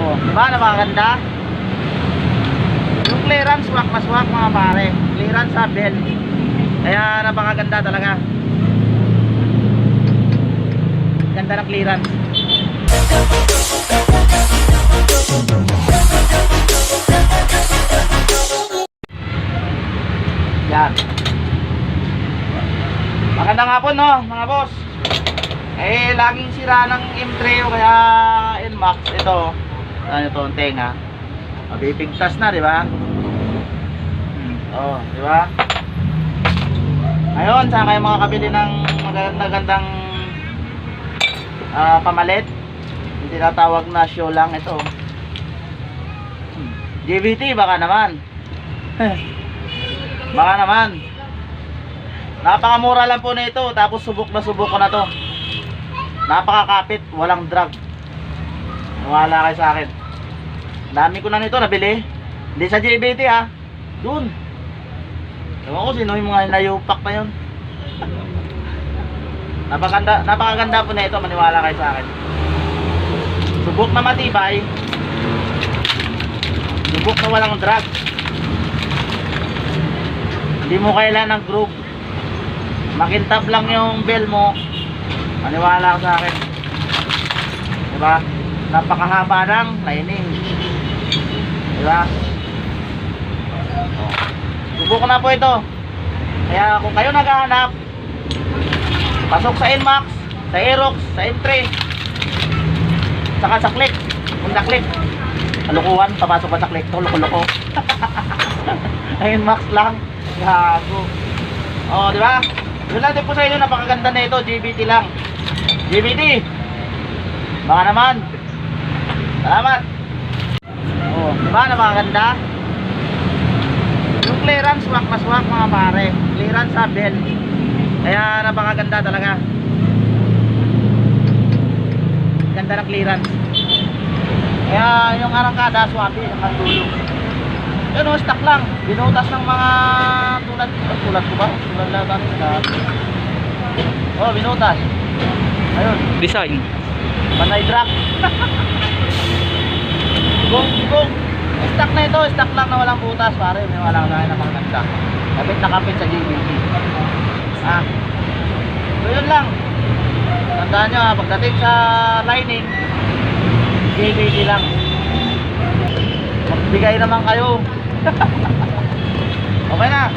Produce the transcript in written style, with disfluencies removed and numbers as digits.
Oh, diba napakaganda? Yung clearance swak na swak mga pare. Clearance sa bell. Kaya napakaganda talaga. Ganda ng clearance. Yan. Magandang hapon no mga boss. Eh laging sira ng M3 o kaya NMAX. Ito ano ito ang tenga. Mabipigtas na di ba? Oh di ba? Ngayon saan kayo makakabili ng magandang pamalit? Yung tinatawag na show lang ito. JVT baka naman. Baka naman. Napakamura lang po nito, tapos subok ko na to. Napakakapit, walang drag. Wala kayo sa akin. Dami ko na nito nabili. Hindi sa JBT ha. Doon. Ewan ko sino yung mga nayupak na yun. Napakaganda po na ito, maniwala kayo sa akin. Subok na matibay. Subok na walang drag. Hindi mo kailan ng groove. Makintab lang yung bell mo. Maniwala ka sa akin. Diba? Napakahaba ng lining. Diba? Subukan na po ito. Kaya kung kayo naghahanap, pasok sa NMAX, sa Aerox, sa M3, saka sa Click. Honda Click. Kalukuhan, papasok pa sa Click. Ito, loko-loko. NMAX lang. Gago. Oh, di ba? Yun natin po sa inyo, napakaganda na ito, JBT lang. JBT. Baka naman. Salamat. Oh, di ba napakaganda? Yung clearance swak na swak mga pare. Clearance sa bell. Kaya napakaganda talaga. Ganda ng clearance. Kaya yung arangkada swabe ang dulo. Yun o, stock lang. Binutas ng mga tulad ko ba? Tulad lang natin. Oh, binutas. Ayun. Design. Banay drag. Gong. Stock na ito. Stock lang na walang butas. Pare, may walang na mga nag-stock. Kapit na kapit sa JBT. Ah. So yun lang. Tandaan nyo ha, pagdating sa lining, JBT lang. Magbigay naman kayo. Okay na.